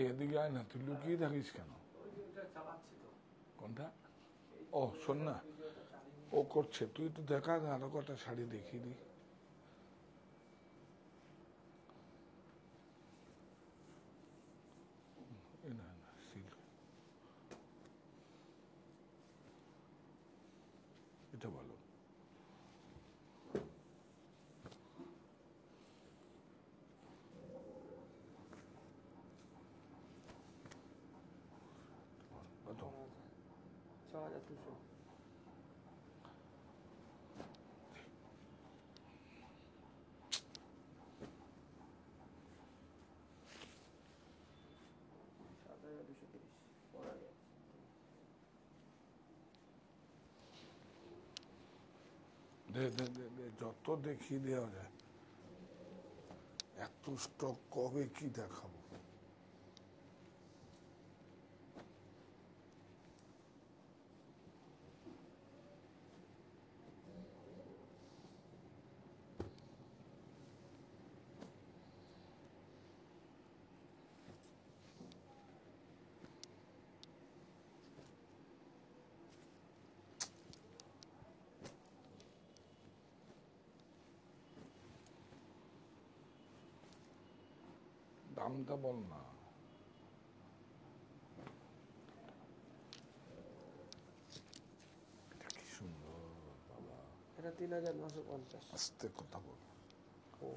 এদিকে আয় না, তুই লুকিয়ে থাকিস কেন? কোনটা? ও শোন না, ও করছে, তুই তো দেখা আরো কটা শাড়ি দেখিয়ে দি। না না সিল্ক, এটা বলো। কত? ৬,২০০। দে দে দে দে, যত দেখিয়ে দেওয়া যায়। এত স্টক কবে কি দেখাবো? দামটা বল না। এটা কি সুন্দর বাবা। এটা ৩,৯৫০। আস্তে কথা বল। ও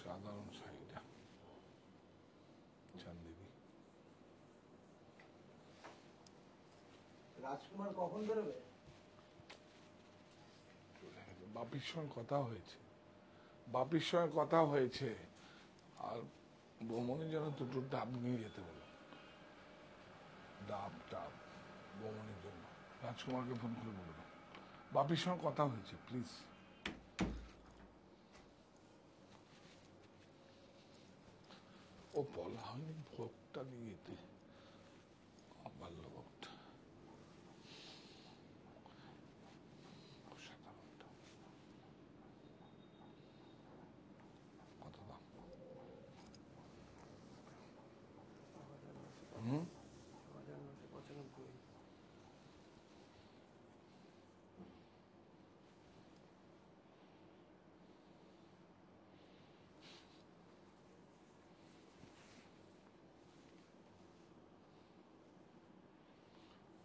সাধারণ শাড়িটা চান্দিনী। রাজকুমার কখন বেরোবে? বাপির সঙ্গে কথা হয়েছে, বাপির সঙ্গে কথা হয়েছে, আর বৌমনি যেন দুটো ডাব নিয়ে যেতে বলো। ডাব ডাব বৌমনির জন্য। রাজকুমারকে ফোন করে বলবো, বাপির সঙ্গে কথা হয়েছে, প্লিজ। ও বলা হয়নি ভোগটা নিয়ে যেতে, বাল্যভোগটা। সাধারণটা কত দাম? হুম, ৬,৯৯৫।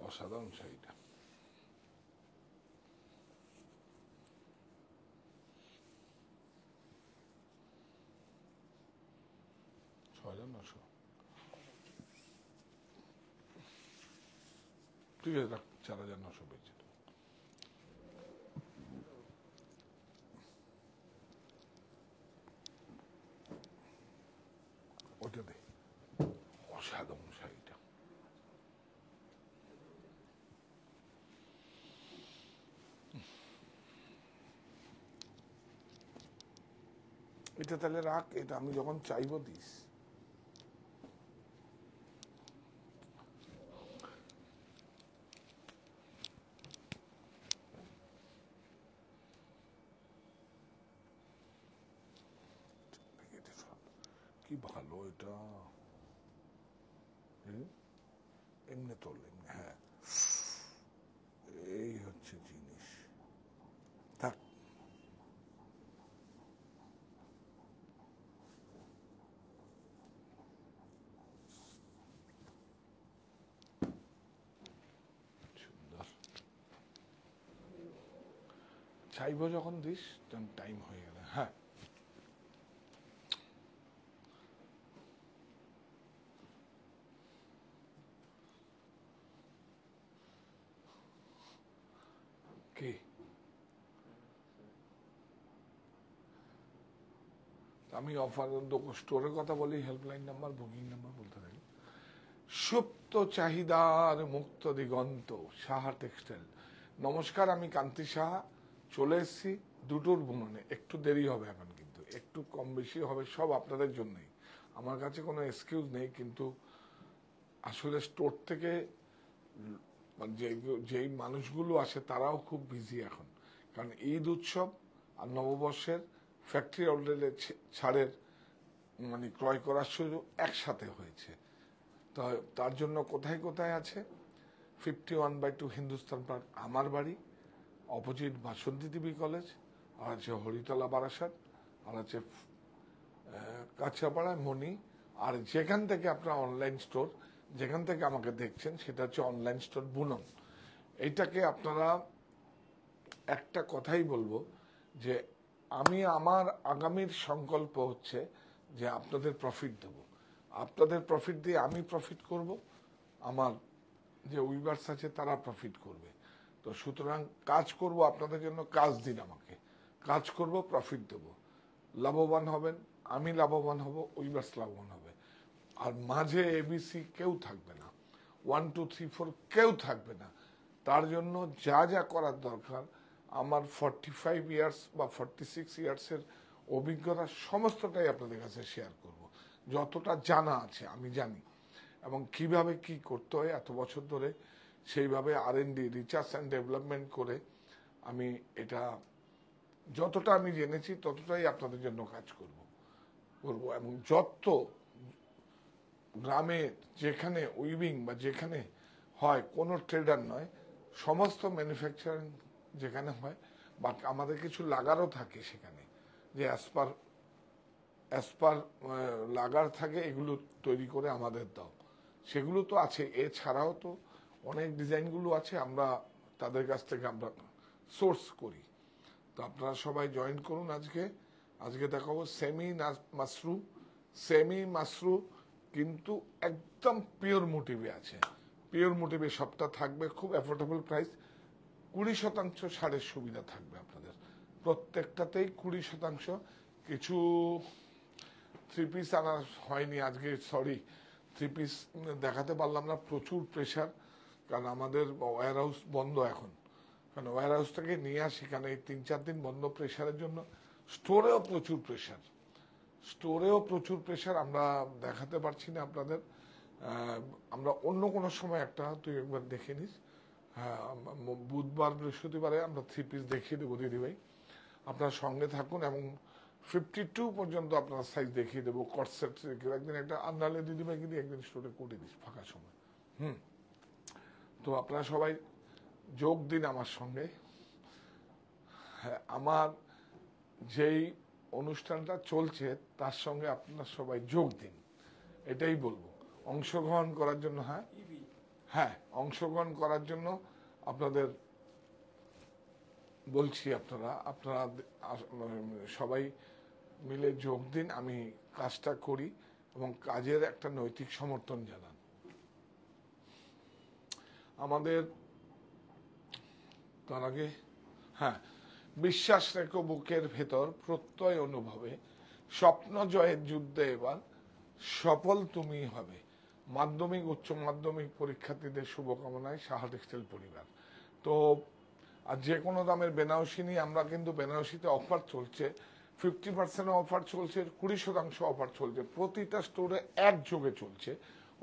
অসাধারণ শাড়িটা। $৬,৯০০। ঠিক আছে, রাখ, ৪,৯০০ পেয়েছে। ওটা দে, অসাধারণ শাড়িটা। এটা তাহলে রাখ, এটা আমি যখন চাইবো দিস। কি ভালো এটা, এমনি তোল, এমনি, হ্যাঁ, এই হচ্ছে জিনিস। থাক, সুন্দর। চাইবো যখন দিস, তখন টাইম হয়ে গেলে। হ্যাঁ, কি আমি অফার স্টোরের কথা বলি, হেল্পলাইন নাম্বার, বুকিং নাম্বার বলতে থাকি। সুপ্ত চাহিদার মুক্ত দিগন্ত, সাহা টেক্সটাইল। নমস্কার, আমি কান্তি সাহা, চলে এসেছি দুটোর বুননে। একটু দেরি হবে এখন, কিন্তু একটু কম বেশি হবে, সব আপনাদের জন্যই। আমার কাছে কোনো এক্সকিউজ নেই, কিন্তু আসলে স্টোর থেকে মানে যেই মানুষগুলো আসে তারাও খুব বিজি এখন, কারণ ঈদ উৎসব আর নববর্ষের ফ্যাক্টরি আউটলেটে ছাড়ের মানে ক্রয় করার সুযোগ একসাথে হয়েছে। তো তার জন্য কোথায় কোথায় আছে, 51/2 হিন্দুস্তান পার্ক আমার বাড়ি, অপোজিট বাসন্তী দেবী কলেজ, আর আছে হরিতলা বারাসাত, আর আছে কাঁচাপাড়া মণি। আর যেখান থেকে আপনার অনলাইন স্টোর, যেখান থেকে আমাকে দেখছেন, সেটা হচ্ছে অনলাইন স্টোর বুনন। এইটাকে আপনারা একটা কথাই বলবো যে আমি আমার আগামীর সংকল্প হচ্ছে যে আপনাদের প্রফিট দেব, আপনাদের প্রফিট দিয়ে আমি প্রফিট করব, আমার যে উইভার্স আছে তারা প্রফিট করবে। তো সুতরাং কাজ করব আপনাদের জন্য, কাজ দিন আমাকে, কাজ করব, প্রফিট দেব, লাভবান হবেন, আমি লাভবান হব, উইভার্স লাভবান হবে। আর মাঝে এবিসি কেউ থাকবে না, 1 2 3 4 কেউ থাকবে না। তার জন্য যা যা করার দরকার, আমার 45 ইয়ার্স বা 46 ইয়ার্সের অভিজ্ঞতা সমস্তটাই আপনাদের কাছে শেয়ার করব। যতটা জানা আছে আমি জানি, এবং কিভাবে কি করতে হয় এত বছর ধরে সেইভাবে R&D, রিসার্চ অ্যান্ড ডেভেলপমেন্ট করে আমি এটা যতটা আমি জেনেছি ততটাই আপনাদের জন্য কাজ করব। এবং যত গ্রামে যেখানে উইভিং বা যেখানে হয়, কোনো ট্রেডার নয়, সমস্ত ম্যানুফ্যাকচারিং যেখানে হয়, বা আমাদের কিছু লাগারও থাকে সেখানে, যে অ্যাসপার লাগার থাকে, এগুলো তৈরি করে আমাদের দাও, সেগুলো তো আছে। এছাড়াও তো অনেক ডিজাইনগুলো আছে, আমরা তাদের কাছ থেকে আমরা সোর্স করি। তো আপনারা সবাই জয়েন করুন। আজকে দেখাবো সেমি মাসরু, কিন্তু একদম পিওর মোটিভে আছে। পিওর মোটিভে সবটা থাকবে, খুব অ্যাফোর্ডেবল প্রাইস। 20% ছাড়ের সুবিধা থাকবে আপনাদের প্রত্যেকটাতেই, 20%। কিছু 3 পিস আনা হয়নি আজকে, সরি, 3 পিস দেখাতে পারলাম না, প্রচুর প্রেশার, কারণ আমাদের ওয়্যার হাউস বন্ধ এখন, কারণ ওয়্যার হাউস থেকে নিয়ে আসি, কারণ এই 3-4 দিন বন্ধ প্রেশারের জন্য। স্টোরেও প্রচুর প্রেশার, আমরা দেখাতে পারছি না আপনাদের। আমরা অন্য কোনো সময় তুই একবার দেখে নিস, হ্যাঁ, বুধবার বৃহস্পতিবারে আমরা 3 পিস দেখিয়ে দেবো দিদি ভাই, আপনার সঙ্গে থাকুন। এবং 52 পর্যন্ত আপনার সাইজ দেখিয়ে দেবো, কটসেট একদিন একটা আন্দালে দিদি ভাই কিন্তু একদিন স্টোরে করে দিস ফাঁকা সময়। তো আপনারা সবাই যোগ দিন আমার সঙ্গে। হ্যাঁ, আমার যেই অনুষ্ঠানটা চলছে তার সঙ্গে আপনারা সবাই যোগ দিন, এটাই বলবো। অংশগ্রহণ করার জন্য, হ্যাঁ অংশগ্রহণ করার জন্য আপনাদের বলছি, আপনারা সবাই মিলে যোগ দিন, আমি কাজটা করি এবং কাজের একটা নৈতিক সমর্থন জানান। আমাদের তার আগে, হ্যাঁ, বিশ্বাস রেখো বুকের ভেতর, প্রত্যয় অনুভবে, স্বপ্ন জয়ের যুদ্ধে এবার সফল তুমি হবে। মাধ্যমিক উচ্চ মাধ্যমিক পরীক্ষার্থীদের শুভকামনায় সাহা টেক্সটাইল পরিবার। তো আর যে কোনো দামের বেনারসি নিয়ে আমরা কিন্তু বেনারসিতে অফার চলছে, 50% অফার চলছে, 20% অফার চলছে, প্রতিটা স্টোরে একযোগে চলছে,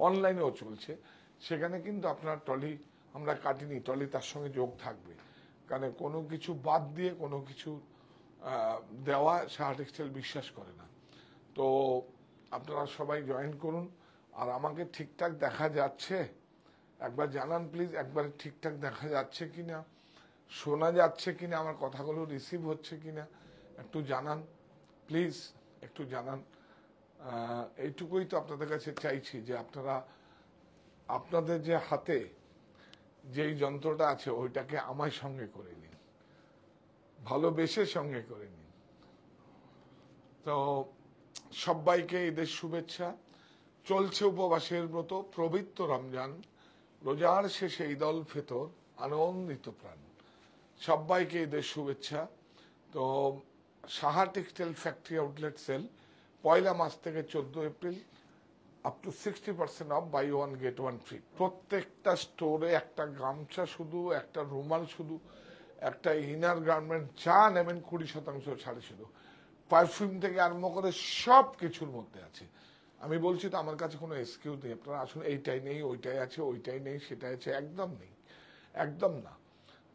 অনলাইনেও চলছে। সেখানে কিন্তু আপনার ট্রলি আমরা কাটিনি, ট্রলি তার সঙ্গে যোগ থাকবে, কারণ কোনো কিছু বাদ দিয়ে কোনো কিছু দেওয়া সাহা টেক্সটাইল বিশ্বাস করে না। তো আপনারা সবাই জয়েন করুন। আর আমাকে ঠিকঠাক দেখা যাচ্ছে একবার জানান প্লিজ, একবার ঠিকঠাক দেখা যাচ্ছে কিনা, শোনা যাচ্ছে কিনা, আমার কথাগুলো রিসিভ হচ্ছে কিনা একটু জানান প্লিজ, একটু জানান। এইটুকুই তো আপনাদের কাছে চাইছি, যে আপনারা আপনাদের যে হাতে যেই যন্ত্রটা আছে ওইটাকে আমার সঙ্গে করে নিন, ভালোবেসে সঙ্গে করে নিন। তো সবাইকে ঈদের শুভেচ্ছা। চলছে উপবাসের ব্রত, পবিত্র রমজান, রোজার শেষে ঈদ উল ফিতর, আনন্দিত প্রাণ। সবাইকে ঈদের শুভেচ্ছা। তো Saha textile factory outlet sale 1 মাস থেকে 14 April up to 60% off, buy 1 get 1 free. প্রত্যেকটা স্টোরে একটা গামছা শুধু, একটা রুমাল শুধু, একটা ইনার গার্মেন্ট যা নেবেন 20% ছাড়ে ছিল। পারফিউম থেকে আরম্ভ করে সব কিছুর মধ্যে আছে। আমি বলছি তো আমার কাছে কোনো এক্সকিউজ নেই, আপনারা আসুন, এইটাই নেই, ওইটাই আছে, ওইটাই নেই, সেটাই আছে, একদম নেই, একদম না।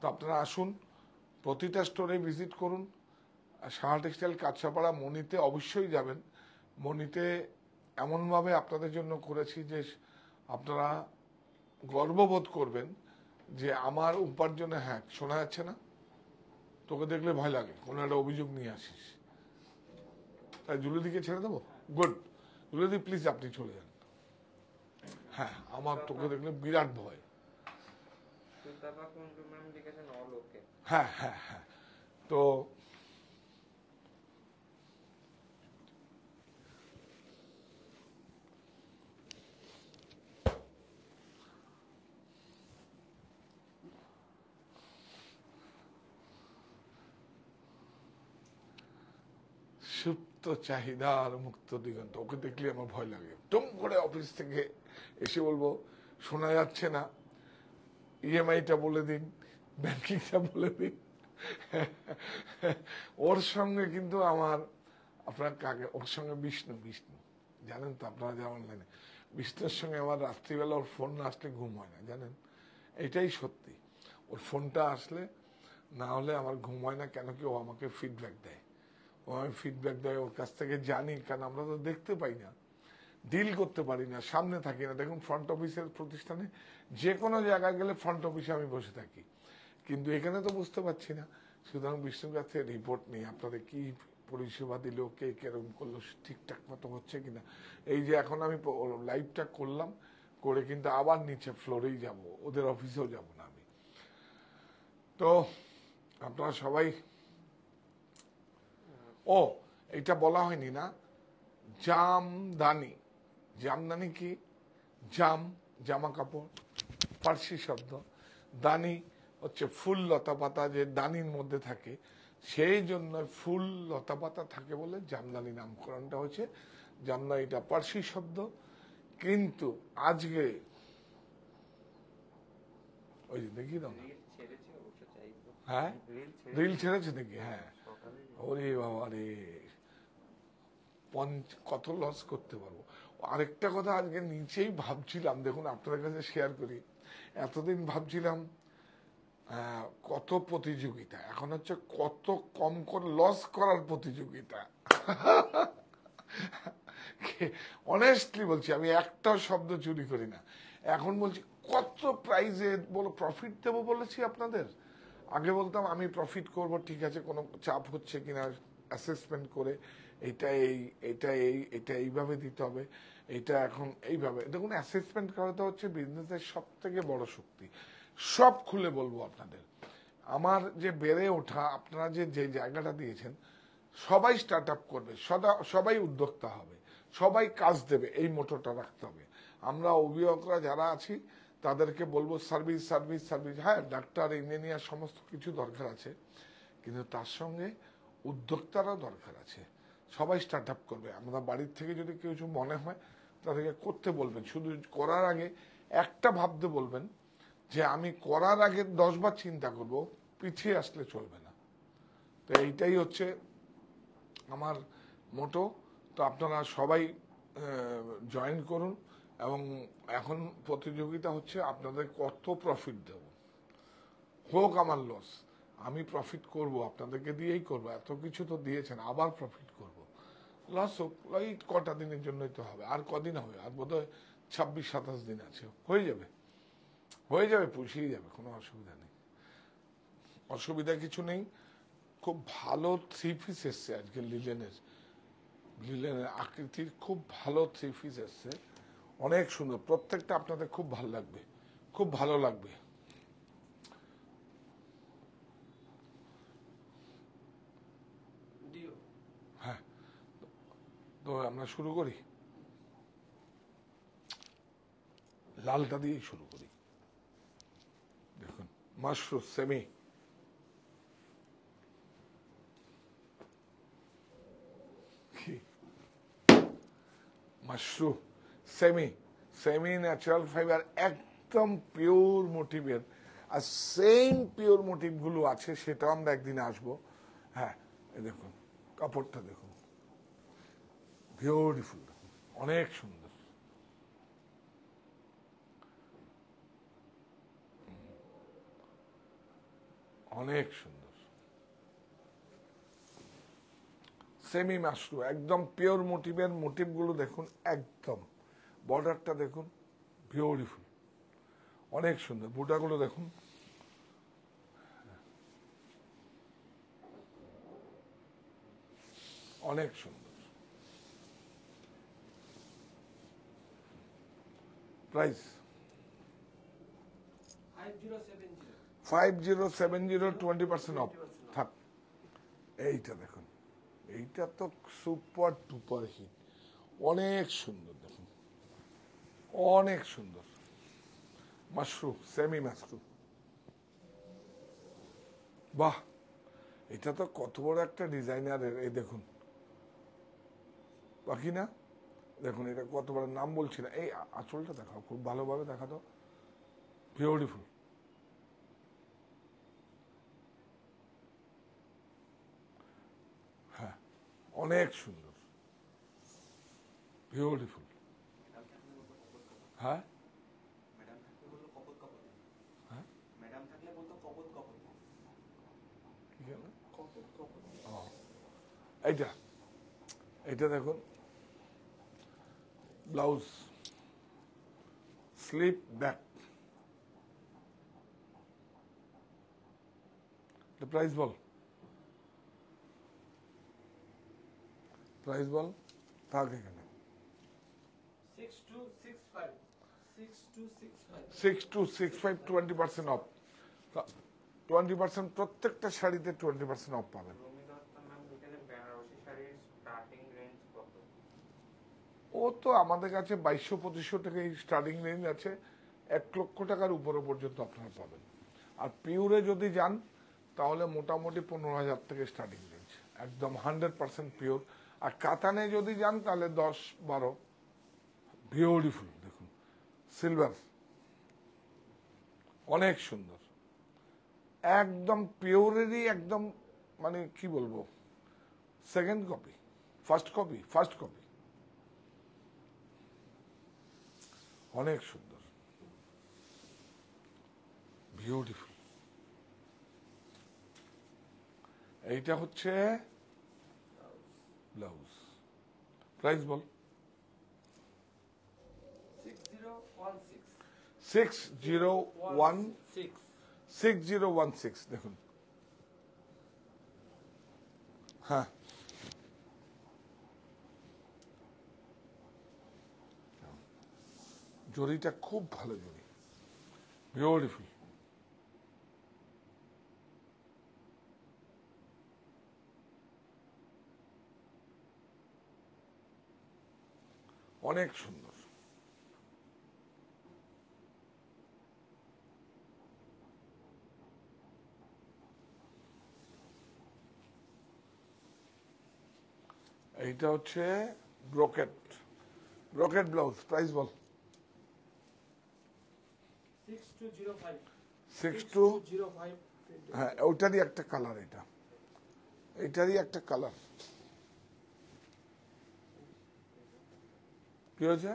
তো আপনারা আসুন, প্রতিটা স্টোরে ভিজিট করুন। সাহা টেক্সটাইল কাঁচরাপাড়া মনিতে অবশ্যই যাবেন। মনিতে এমনভাবে আপনাদের জন্য করেছি যে আপনারা গর্ববোধ করবেন যে আমার উপার্জনে, হ্যাঁ শোনা যাচ্ছে না, তোকে দেখলে ভয় লাগে, কোনো একটা অভিযোগ নিয়ে আসিস, তাই জুলিদিকে ছেড়ে দেবো? গুড, জুলিদি প্লিজ আপনি চলে যান। হ্যাঁ, আমার তোকে দেখলে বিরাট ভয়। হ্যাঁ হ্যাঁ হ্যাঁ, তো সুপ্ত চাহিদার মুক্ত দিগন্ত, ওকে দেখলে আমার ভয় লাগে। টুম করে অফিস থেকে এসে বলবো শোনা যাচ্ছে না, ইএমআইটা বলে দিন, ব্যাংকিংটা বলে দিন। ওর সঙ্গে কিন্তু আমার, আপনার কাকে, ওর সঙ্গে বিষ্ণু জানেন তো আপনারা, যে অনলাইনে বিষ্ণুর সঙ্গে আমার রাত্রিবেলা ওর ফোন না আসলে ঘুম হয় না, জানেন, এটাই সত্যি। ওর ফোনটা আসলে না হলে আমার ঘুম হয় না। কেন কি, ও আমাকে ফিডব্যাক দেয়, ও আমি ফিডব্যাক দেয়, ওর কাছ থেকে জানি, কারণ আমরা তো দেখতে পাই না, ডিল করতে পারি না, সামনে থাকি না। দেখুন ফ্রন্ট অফিসের প্রতিষ্ঠানে যে কোনো জায়গায় গেলে ফ্রন্ট অফিসে আমি বসে থাকি, কিন্তু এখানে তো বুঝতে পারছি না। সুতরাং বিষ্ণুর কাছে রিপোর্ট নেই, আপনাদের কি পরিষেবা দিল, কে কেরম করলো, ঠিকঠাক মতো হচ্ছে কিনা। এই যে এখন আমি লাইভটা করলাম, করে কিন্তু আবার নিচে ফ্লোরেই যাব, ওদের অফিসেও যাব না আমি। তো আপনারা সবাই, ও এটা বলা হয়নি না, জামদানি। জামদানি কি? জাম জামা কাপড়, ফার্সি শব্দ, দানি হচ্ছে ফুল লতা পাতা যে দানির মধ্যে থাকে, সেই জন্য ফুল লতা পাতা থাকে বলে জামদানি নামকরণটা হয়েছে। জামদানিটা পার্সি শব্দ, কিন্তু আজকে ওই যে দেখি দাও না, হ্যাঁ রিল ছেড়েছে নাকি? হ্যাঁ, ওরে বাবা রে, কত লস করতে পারবো। আরেকটা কথা আজকে নিচেই ভাবছিলাম, দেখুন আপনাদের কাছে শেয়ার করি, এতদিন ভাবছিলাম কত প্রতিযোগিতা, এখন হচ্ছে কত কম করে লস করার প্রতিযোগিতা। অনেস্টলি বলছি, আমি একটা শব্দ চুরি করি না। এখন বলছি কত প্রাইজে বলো প্রফিট দেবো বলেছি আপনাদের। আগে বলতাম আমি প্রফিট করব, ঠিক আছে, কোনো চাপ হচ্ছে কিনা অ্যাসেসমেন্ট করে, এটা এইভাবে দিতে হবে, এটা এখন এইভাবে। দেখুন অ্যাসেসমেন্ট করাটা হচ্ছে বিজনেসের সব থেকে বড় শক্তি। সব খুলে বলবো আপনাদের, আমার যে বেড়ে ওঠা, আপনারা যে জায়গাটা দিয়েছেন, সবাই স্টার্ট আপ করবে, সবাই উদ্যোক্তা হবে, সবাই কাজ দেবে, এই মোটরটা রাখতে হবে। আমরা অভিভাবকরা যারা আছি তাদেরকে বলবো সার্ভিস সার্ভিস সার্ভিস। হ্যাঁ, ডাক্তার ইঞ্জিনিয়ার সমস্ত কিছু দরকার আছে, কিন্তু তার সঙ্গে উদ্যোক্তারও দরকার আছে। সবাই স্টার্ট আপ করবে। আমরা বাড়ির থেকে যদি কিছু মনে হয় তাদেরকে করতে বলবেন, শুধু করার আগে একটা ভাবতে বলবেন যে আমি করার আগে 10 বার চিন্তা করব, পিছিয়ে আসলে চলবে না। তো এইটাই হচ্ছে আমার মোটো। তো আপনারা সবাই জয়েন করুন, এবং এখন প্রতিযোগিতা হচ্ছে আপনাদের কত প্রফিট দেব, হোক আমার লস, আমি প্রফিট করব, আপনাদেরকে দিয়েই করব। এত কিছু তো দিয়েছেন, আবার প্রফিট করব, লস হোক, এই কটা দিনের জন্যই তো হবে। আর কদিন হবে? আর বোধহয় 26-27 দিন আছে, হয়ে যাবে, পুষিয়ে যাবে, কোনো অসুবিধা নেই, অসুবিধা কিছু নেই। খুব ভালো 3 পিস এসছে আজকে, লিলেনের আকৃতির খুব ভালো 3 পিস এসছে, অনেক সুন্দর, প্রত্যেকটা আপনাদের খুব ভালো লাগবে, খুব ভালো লাগবে। হ্যাঁ, তো আমরা শুরু করি, লালটা দিয়েই শুরু করি। দেখুন mushroom semi, mushroom semi natural fibre, একদম পিওর মোটিভের। আর সেম পিওর মোটিভ গুলো আছে, সেটাও আমরা একদিনে আসবো। হ্যাঁ, এই দেখুন কাপড়টা দেখুন, বিউটিফুল, অনেক সুন্দর। অনেক সুন্দর, সেমি মাশরু, একদম পিওর মোটিভের মোটিভ গুলো দেখুন, একদম বর্ডারটা দেখুন, বিউটিফুল, অনেক সুন্দর। বুটাগুলো দেখুন, অনেক সুন্দর। প্রাইস 5070, 20% অফ থাক। এইটা দেখুন, এইটা তো সুপার টুপার হিট, অনেক সুন্দর দেখুন, অনেক সুন্দর। মাশরু, সেমি মাশরু, বাহ, এটা তো কত বড় একটা ডিজাইনারের। এই দেখুন, বাকি না দেখুন, এটা কত বড়, নাম বলছি না। এই আঁচলটা দেখাও, খুব ভালোভাবে দেখা তো, বিউটিফুল। হ্যাঁ, অনেক সুন্দর, বিউটিফুল। হ্যাঁ, হ্যাঁ, কি জানো? ও, এইটা, এইটা দেখুন, ব্লাউজ, স্লিপ ব্যাক, প্রাইস বল, প্রাইস বল, থাক এখানে। 6265, 20% অফ, 20% প্রত্যেকটা শাড়িতে 20% অফ পাবেন। ও তো আমাদের কাছে 2200-2500 থেকে স্টার্টিং রেঞ্জ আছে, 1 লক্ষ টাকার উপরে পর্যন্ত আপনারা পাবেন। আর পিওরে যদি যান তাহলে মোটামুটি 15,000 থেকে স্টার্টিং রেঞ্জ, একদম 100% পিওর। আর কাতানে যদি যান তাহলে 10-12। বিউটিফুল দেখুন, সিলভার, অনেক সুন্দর, একদম পিওরেরই একদম, মানে কি বলবো, second copy, first copy, first copy, অনেক সুন্দর, বিউটিফুল। এইটা হচ্ছে ব্লাউজ, প্রাইস বল। 6016 দেখুন। হ্যাঁ, জরিটা খুব ভালো জরি, বিউটিফুল, অনেক সুন্দর। এইটা হচ্ছে ব্রোকেট, ব্রোকেট ব্লাউজ, প্রাইস বল। 6205, হ্যাঁ, ওইটারই একটা কালার, এটা এটারই একটা কালার। কি হয়েছে?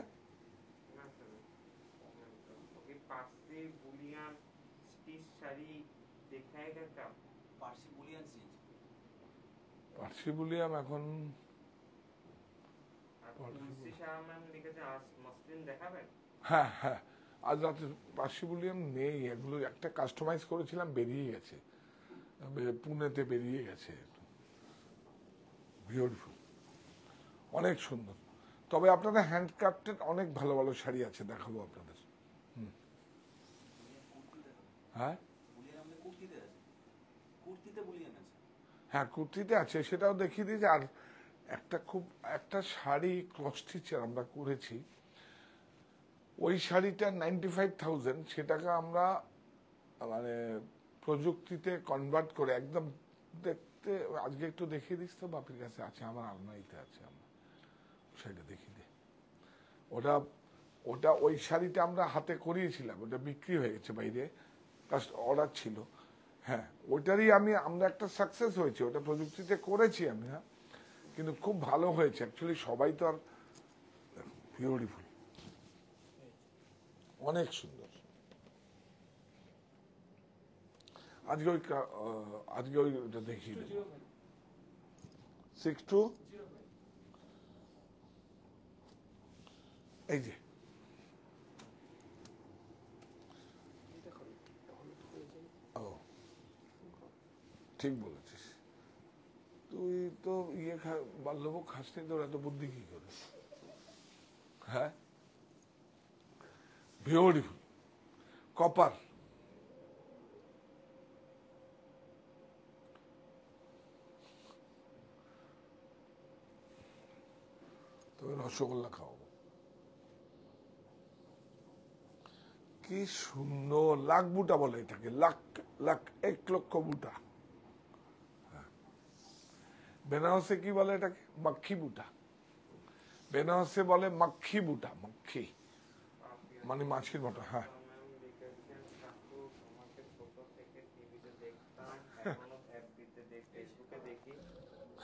পার্সি বুলিয়াম এখন হ্যাঁ হ্যাঁ, আজ রাতে পার্সি বুলিয়াম নেই, এগুলো একটা কাস্টমাইজ করেছিলাম, বেরিয়ে গেছে, পুনেতে বেরিয়ে গেছে। বিউটিফুল, অনেক সুন্দর। তবে আপনাদের হ্যান্ডক্রাফটেড অনেক ভালো ভালো শাড়ি আছে, দেখাবো আপনাদের। হ্যাঁ হ্যাঁ, কুর্তিতে আছে, সেটাও দেখিয়ে দিয়েছে। আর একটা শাড়ি ক্রস স্টিচের আমরা করেছি, ওই শাড়িটা 95,000, সেটাকে আমরা মানে প্রযুক্তিতে কনভার্ট করে একদম দেখতে, আজকে একটু দেখিয়ে দিস তো, বাপির কাছে আছে, আমার আলমারিতে আছে, আমরা সেটা দেখিয়ে দে। ওটা ওটা ওই শাড়িটা আমরা হাতে করিয়েছিলাম, ওটা বিক্রি হয়ে গেছে বাইরে, অর্ডার ছিল। হ্যাঁ, ওইটারই আমরা একটা সাকসেস হয়েছে, ওটা প্রযুক্তিতে করেছি আমি। হ্যাঁ, কিন্তু খুব ভালো হয়েছে অ্যাকচুয়ালি। সবাই তো আর বিউটিফুল, অনেক সুন্দর। আজকে ওইটা দেখিয়ে দেবো। 6-2 এই যে ও ঠিক বলেছিস তুই। তো বাল্যভোগ খাসনি, তোর এত বুদ্ধি কি করে? হ্যাঁ, বিউটিফুল কপার। তবে রসগোল্লা খাওয়াবো। কি সুন্দর লাখ বুটা বলে এটাকে, লাখ লাখ 1 লক্ষ বুটা। বেনারসে কি বলে এটাকে? মাক্ষি বুটা। বেনারসে বলে মাক্ষি বুটা, মাক্ষি মানে মাছির মতো। হ্যাঁ,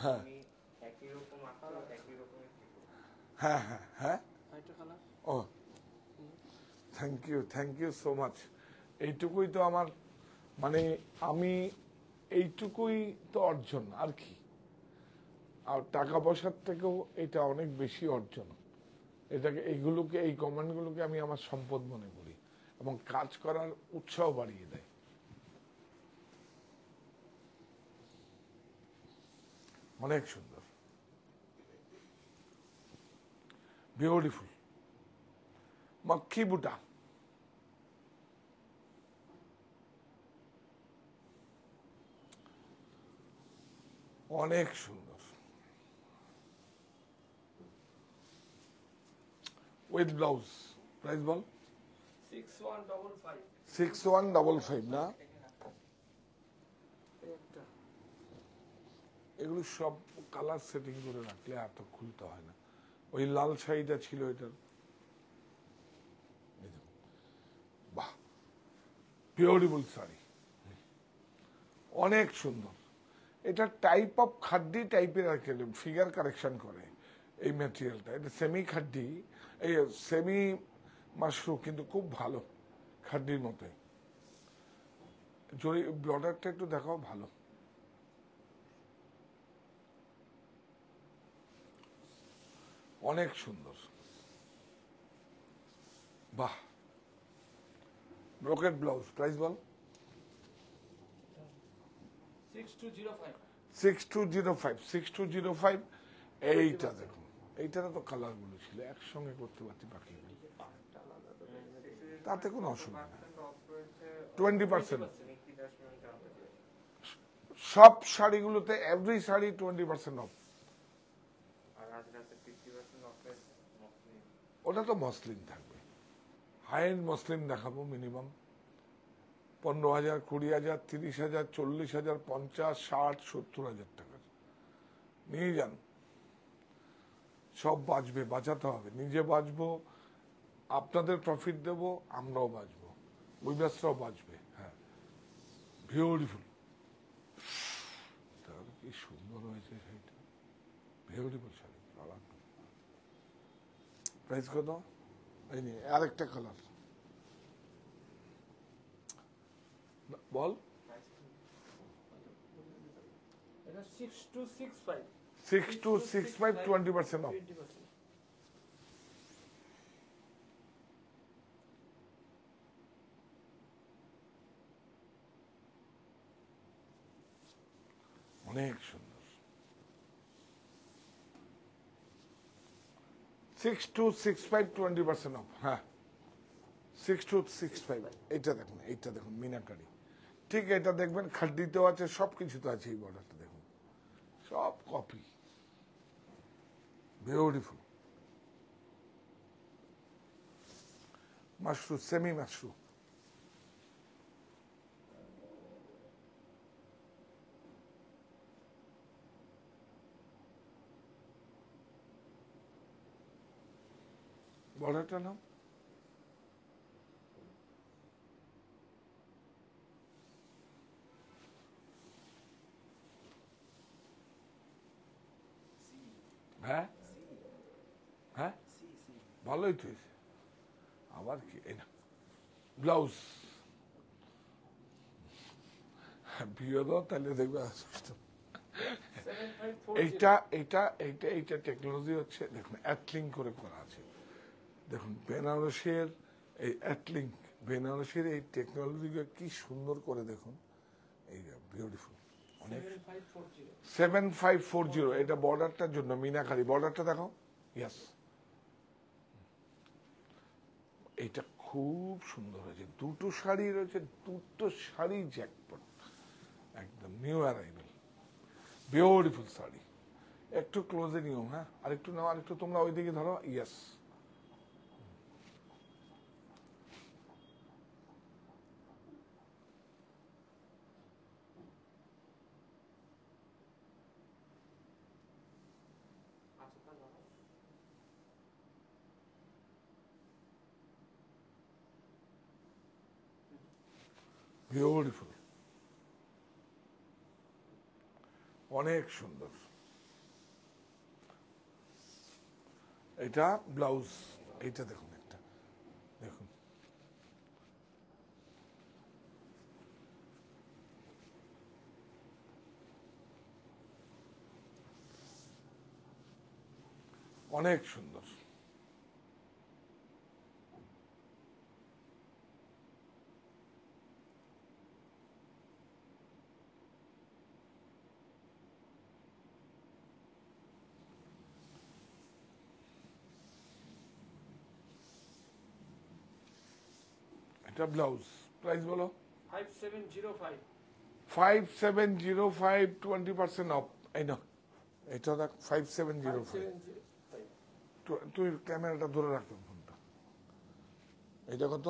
হ্যাঁ, হ্যাঁ, হ্যাঁ, হ্যাঁ। আরেকটা কালার। ও থ্যাংক ইউ সো মাচ। এইটুকুই তো আমার, মানে আমি এইটুকুই তো অর্জন, আর কি। আর টাকা পয়সার থেকেও এটা অনেক বেশি অর্জন। এইগুলোকে, এই কমেন্টগুলোকে আমি আমার সম্পদ মনে করি এবং কাজ করার উৎসাহ বাড়িয়ে দেয়। অনেক সুন্দর, বিউটিফুল মাক্ষি বুটা। অনেক সুন্দর, উইথ ব্লাউজ। প্রাইস বল। 6155। 6155 না? একটা এগুলো সব কালার সেটিং করে রাখলে এত খুলতে হয় না। ওই লাল শাড়িটা ছিল এটার, বাহ, বিউটিফুল শাড়ি, অনেক সুন্দর। এটা টাইপ অফ খাড্ডি টাইপের আর কি, ফিগার কারেকশন করে এই ম্যাটেরিয়ালটা। এটা সেমি খাড্ডি, এই সেমি মাশরু, কিন্তু খুব ভালো, খাড্ডির মতো। জরি বর্ডারটা একটু দেখাও, ভালো। অনেক সুন্দর, বাহ। Brocade blouse. প্রাইস বল। 6205। 6205। 6205। এইটা দেখুন, এইটাতে তো কালার গুলো ছিল, একসঙ্গে করতে পারতি বাকি, তাতে কোনো অসুবিধা নেই। 20%। সব শাড়িগুলোতে, এভরি শাড়ি 20% অফ। ওটা তো মসলিন থাকবে, হাই এন্ড মসলিন দেখাবো। মিনিমাম 15,000, 20,000, 30,000, 40,000, 50, 60, 70,000 টাকা নিয়ে যান। সব বাঁচবে, বাঁচাতে হবে, নিজে বাঁচবো, আপনাদের প্রফিট দেব, আমরাও বাঁচবো, উইভার্সরাও বাঁচবে। হ্যাঁ, বিউটিফুল। কি সুন্দর হয়েছে শাড়িটা, বিউটিফুল শাড়ি। প্রাইস কত? এই নিয়ে আরেকটা কালার বল। এটা 6265। 6265, 20% অফ। 20%। অনেক সুন্দর। 6265, 20% অফ। হ্যাঁ, 6265। এইটা দেখুন, এইটা দেখুন, মিনাকারি। ঠিক এটা দেখবেন, খাড্ডিতেও আছে, সবকিছুতে আছে। এই বর্ডারটা দেখুন, সব copy, beautiful. Mashru, semi Mashru. বর্ডারটা নাও। হ্যাঁ হ্যাঁ ভালোই তো হয়েছে। আবার কি এই না ব্লাউজ বিয়ে দাও তাহলে দেখবে এইটা এইটা এইটা এইটা টেকনোলজি হচ্ছে দেখুন অ্যাটলিং করে করা আছে। দেখুন বেনারসের এই অ্যাটলিং, বেনারসের এই টেকনোলজিকে কি সুন্দর করে দেখুন, এই বিউটিফুল। অনেক 7540 এটা বর্ডারটার জন্য মিনাকারি বর্ডারটা দেখো, ইয়েস এটা খুব সুন্দর হয়েছে। দুটো শাড়ি রয়েছে, দুটো শাড়ি জ্যাকপট, একদম নিউ অ্যারাইভেল বিউটিফুল শাড়ি। একটু ক্লোজে নিও, হ্যাঁ আরেকটু নাও, আরেকটু তোমরা ওইদিকে ধরো, ইয়েস বিউটিফুল, অনেক সুন্দর। এটা ব্লাউজ, এইটা দেখুন একটা দেখুন, অনেক সুন্দর। এটা ব্লাউজ, প্রাইস বলো। 5705 5705 20% অফ। এই না এটা দেখ 5705। 5705 তুই ক্যামেরাটা ধরে রাখো ফোনটা। এটা কত?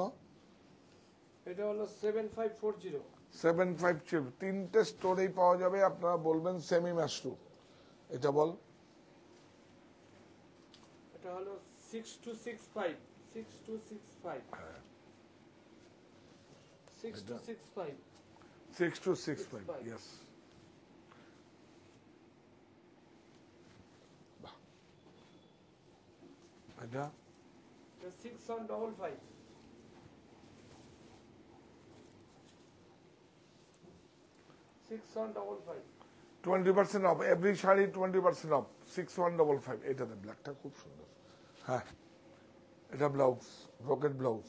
এটা হলো 7540 750। তিনটে স্টোরেই পাওয়া যাবে, আপনারা বলবেন সেমি মাশরুম। এটা বল। এটা হলো 6265 6265 6265 6265, ইয়েস। এটা 6155 6155 20% অফ, এভরি শাড়ি 20% অফ। 6155, এটাতে ব্ল্যাকটা খুব সুন্দর। হ্যাঁ এটা ব্লাউজ, ব্রোকেট ব্লাউজ।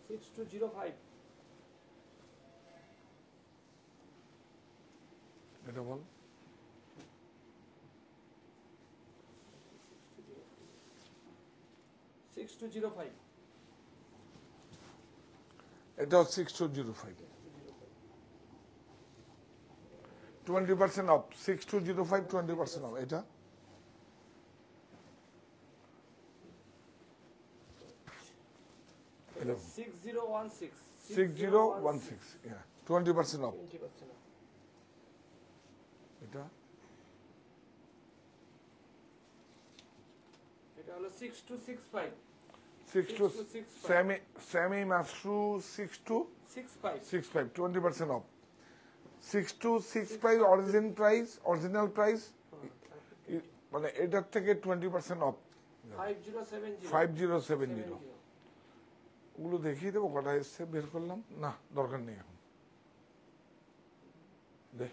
6205 এটা বল। এটাও 6205, 20% অফ। 6205 20% অফ। এটা 6016 6016, 20% অফ। 20% এটা এটা হলো 6265 semi Mashru 6265, 20% of. 6265 original price, মানে এটার থেকে 20% অফ। 5070। ওগুলো দেখিয়ে দেবো কটা এসছে, বের করলাম না, দরকার নেই এখন। দেখ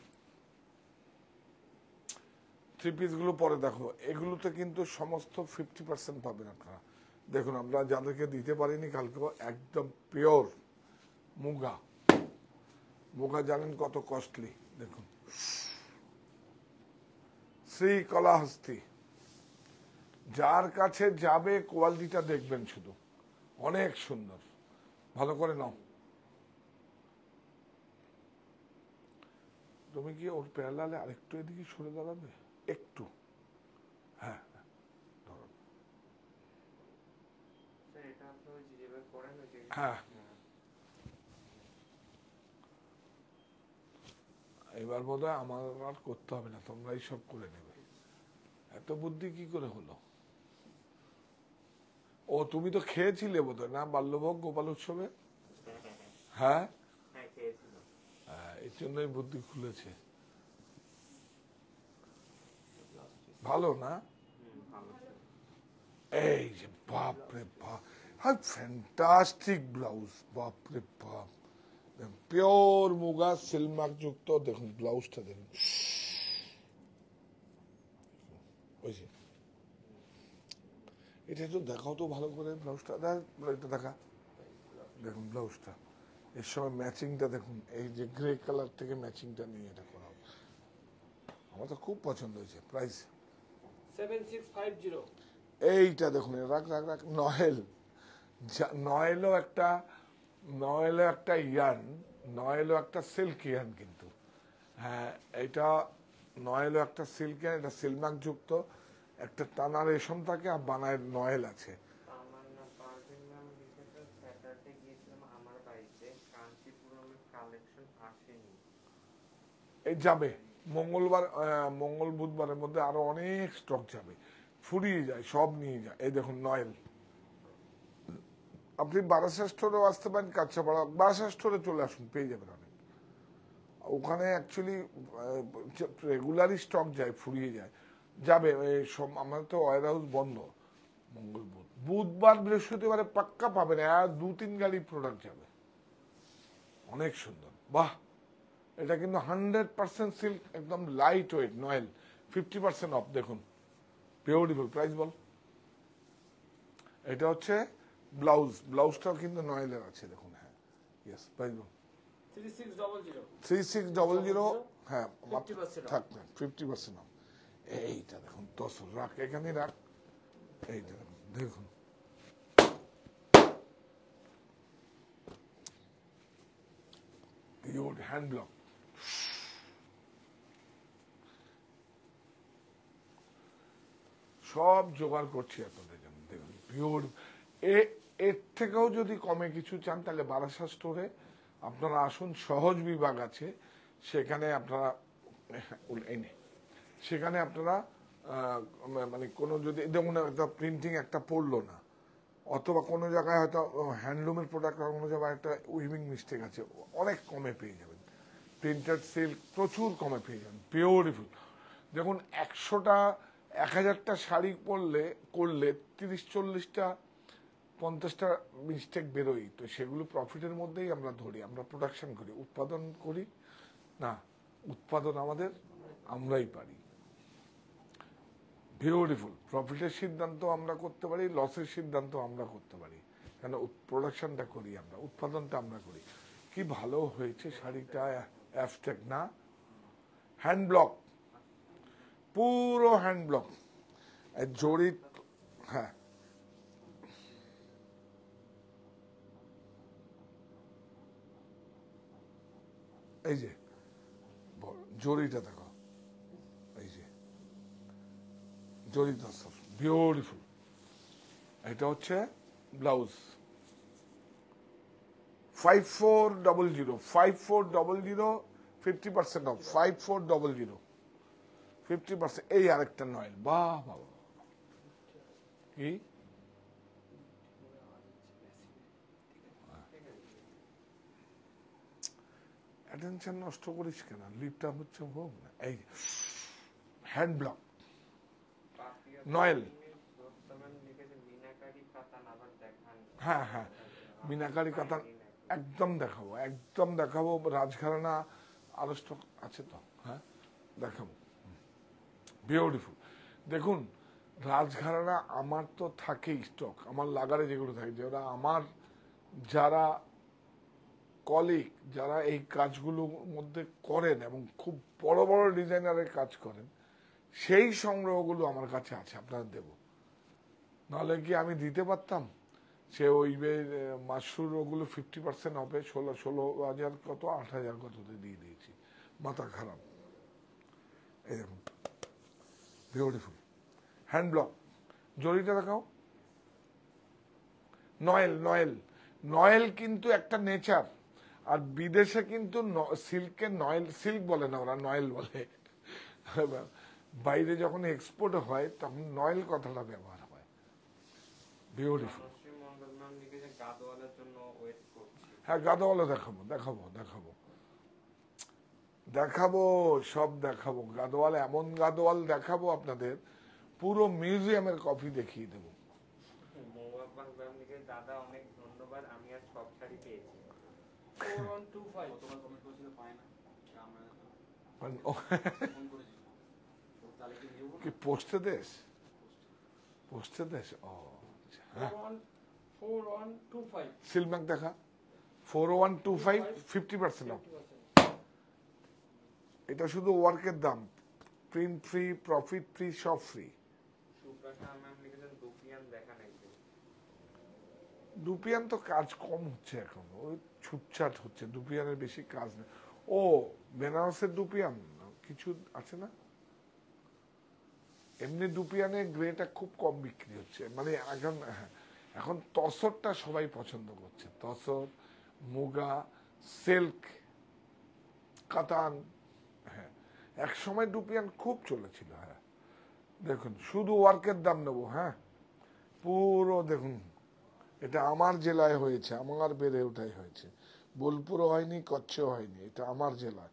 থ্রি পিস গুলো পরে দেখো, এগুলোতে কিন্তু সমস্ত 50% পাবেন আপনারা। দেখুন আমরা যাদেরকে দিতে পারিনি কালকে, একদম পিওর মুগা। মুগা জানেন কত কস্টলি, দেখুন শ্রীকলাহস্তি। যার কাছে যাবে কোয়ালিটিটা দেখবেন শুধু, অনেক সুন্দর। ভালো করে নাও। তুমি কি ওর প্যারালালে আরেকটু এদিকে সরে দাঁড়াবে একটু? হ্যাঁ হ্যাঁ, এবার বোধহয় আমার আর করতে হবে না, তোমরাই সব করে নেবে। এত বুদ্ধি কি করে হলো? ও তুমি তো খেয়েছিলে বোধহয় না বাল্যভোগ গোপাল উৎসবে? হ্যাঁ, হ্যাঁ খেয়েছিল। এই জন্যই বুদ্ধি খুলেছে। ভালো না? ভালো ছিল। এই যে বাপ রে বাপ, হ্যাঁ ফ্যান্টাস্টিক ব্লাউজ, বাপ রে বাপ, পিওর মুগা সিলমার্ক যুক্ত। দেখুন ব্লাউজটা দেখুন, ওই যে এটা একটু দেখাও তো ভালো করে ব্লাউজটা, এটা দেখা, দেখুন ব্লাউজটা, এর সময় ম্যাচিংটা দেখুন, এই যে গ্রে কালার থেকে ম্যাচিংটা নিয়ে এটা করা, আমার তো খুব পছন্দ হয়েছে। প্রাইস 7650 এইটা দেখুন, রাখ রাখ রাখ, নয়েল, নয়েলও একটা, নয়েলও একটা ইয়ার্ন, নয়েলও একটা সিল্ক ইয়ার্ন কিন্তু, হ্যাঁ এটা নয়েলও একটা সিল্ক ইয়ার্ন, এটা সিলমার্ক যুক্ত, একটা টানা রেশম থাকে আর বানায় নয়েল আছে। আমার না পারভিন ম্যাম লিখেছে স্যাটারডে গিয়েছিলাম আমার বাড়িতে, কাঞ্চিপুরমের কালেকশন আসেনি। এই যাবে মঙ্গলবার, মঙ্গল বুধবারের মধ্যে আরো অনেক স্টক যাবে, ফুরিয়ে যায়, সব নিয়ে যায়। এই দেখুন নয়েল, আপনি বারাসা স্টোরেও আসতে পারেন, কাঁচাপাড়া বারাসা স্টোরে চলে আসুন, পেয়ে যাবেন অনেক। ওখানে অ্যাকচুয়ালি রেগুলারই স্টক যায়, ফুরিয়ে যায়, যাবে। আমাদের তো ওয়ার হাউস বন্ধ মঙ্গল বুধবার বৃহস্পতিবারে পাক্কা পাবেন, আর 2-3 গাড়ি প্রোডাক্ট যাবে, অনেক সুন্দর। বাহ, এটা কিন্তু 100% সিল্ক, একদম লাইট ওয়েট নয়েল, 50% অফ। দেখুন বিউটিফুল। প্রাইস বল। এটা হচ্ছে ব্লাউজ, ব্লাউজটাও কিন্তু নয়েলের আছে দেখুন। হ্যাঁ ইয়েস, প্রাইস বল। 3600 3600, হ্যাঁ 50% off। থাকবে 50% অফ। এইটা দেখুন 10 রাখ, এখানে রাখ, এইটা দেখুন, পিওর হ্যান্ড ব্লক, সব জোগাড় করছি আপনাদের জন্য। দেখুন পিওর, এর থেকেও যদি কমে কিছু চান তাহলে বারাসা স্টোরে আপনারা আসুন, সহজ বিভাগ আছে সেখানে আপনারা, এনে সেখানে আপনারা মানে কোনো যদি যেমন একটা প্রিন্টিং একটা পড়লো না, অথবা কোনো জায়গায় হয়তো হ্যান্ডলুমের প্রোডাক্ট, কোনো জায়গায় একটা উইভিং মিস্টেক আছে, অনেক কমে পেয়ে যাবেন। প্রিন্টেড সিল্ক প্রচুর কমে পেয়ে যাবেন, পিওরিফুল। দেখুন 100টা 1000টা শাড়ি করলে 30-40টা 50টা মিস্টেক বেরোই, তো সেগুলো প্রফিটের মধ্যেই আমরা ধরি, আমরা প্রোডাকশন করি, উৎপাদন করি না, উৎপাদন আমাদের, আমরাই পারি। বিউটিফুল। প্রফিটের সিদ্ধান্ত আমরা করতে পারি, লসের সিদ্ধান্ত আমরা করতে পারি, কেন প্রোডাকশনটা করি আমরা, উৎপাদনটা আমরা করি। কি ভালো হয়েছে শাড়িটা, অ্যাফটেক না, হ্যান্ড ব্লক, পুরো হ্যান্ড ব্লক, জড়িত। হ্যাঁ এই যে জড়িটা দেখো, এই যে জড়িত, বিউটিফুল। এটা হচ্ছে ব্লাউজ, 5400, 5400, 50% অফ, 5400, 50%। এই আরেকটা নয়, বাহ বাবা, কি অ্যাটেনশন নষ্ট করিস কেন, লিপটা হচ্ছে হোক না। এই হ্যান্ড ব্লক নয়েল, লিখেছে মিনাকারি কাতান আবার দেখান। হ্যাঁ হ্যাঁ মিনাকারি কাতান একদম দেখাবো, একদম দেখাবো। রাজঘরানা আরো স্টক আছে তো, হ্যাঁ দেখাবো, বিউটিফুল। দেখুন রাজঘরানা আমার তো থাকেই স্টক, আমার লাগারে যেগুলো থাকে, যারা আমার, যারা কলিগ, যারা এই কাজগুলোর মধ্যে করেন এবং খুব বড় বড় ডিজাইনারের কাজ করেন, সেই সংগ্রহগুলো আমার কাছে আছে, আপনারা দেব। নাহলে কি আমি দিতে পারতাম? সে ওই মাসুর ওগুলো 50% অফে 16,000 কত 8,000 কততে দিয়ে দিয়েছি, মাথা খারাপ। এই দেখুন বিউটিফুল হ্যান্ড ব্লক, জরিটা দেখাও। নয়েল, নয়েল, নয়েল কিন্তু একটা নেচার, আর বিদেশে কিন্তু সিল্কের নয়েল, সিল্ক বলে না ওরা, নয়েল বলে। বাইরে যখন এক্সপোর্ট হয় তখন নয়েল কথাটা ব্যবহার হয়। বিউটিফুল। মন্ডল ম্যাম লিখেছে গাদওয়ালের জন্য ওয়েট করছি। হ্যাঁ গাদোয়ালও দেখাবো দেখাবো দেখাবো দেখাবো, সব দেখাবো। গাদোয়াল, এমন গাদোয়াল দেখাবো আপনাদের, পুরো মিউজিয়ামের কপি দেখিয়ে দেবো। মোবারক ভাইকে দাদা অনেক ধন্যবাদ, আমি আর সব শাড়ি পেয়েছি। 4125 তোমার কমেন্ট করেছিল পায় না আমরা মানে ফোন করেছিল তাহলে কি নিব কি পোস্টে দেশ, পোস্টে দেশ। ও আচ্ছা, হ্যাঁ 4125 সিলম্যাক দেখা 4125 50% অফ। 50%। এটা শুধু ওয়ার্কের দাম, প্রিন্ট ফ্রি, প্রফিট ফ্রি, সব ফ্রি। সুপ্রসাদ ম্যাম লিখেছেন দুপিয়ান দেখা নাই যে। দুপিয়ান তো কাজ কম হচ্ছে এখন, ওই ছুটছাট হচ্ছে, দুপিয়ানের বেশি কাজ নেই। ও বেনারসের দুপিয়ান কিছু আছে না, এমনি দুপিয়ানে গ্রেটা খুব কম বিক্রি হচ্ছে, মানে এখন হ্যাঁ, এখন তসরটা সবাই পছন্দ করছে, তসর, মুগা, সিল্ক, কাতান। হ্যাঁ এক সময় দুপিয়ান খুব চলেছিল। হ্যাঁ দেখুন শুধু ওয়ার্কের দাম নেবো। হ্যাঁ পুরো দেখুন, এটা আমার জেলায় হয়েছে, আমার বেড়ে ওঠাই হয়েছে, বোলপুরও হয়নি, কচ্ছেও হয়নি, এটা আমার জেলা,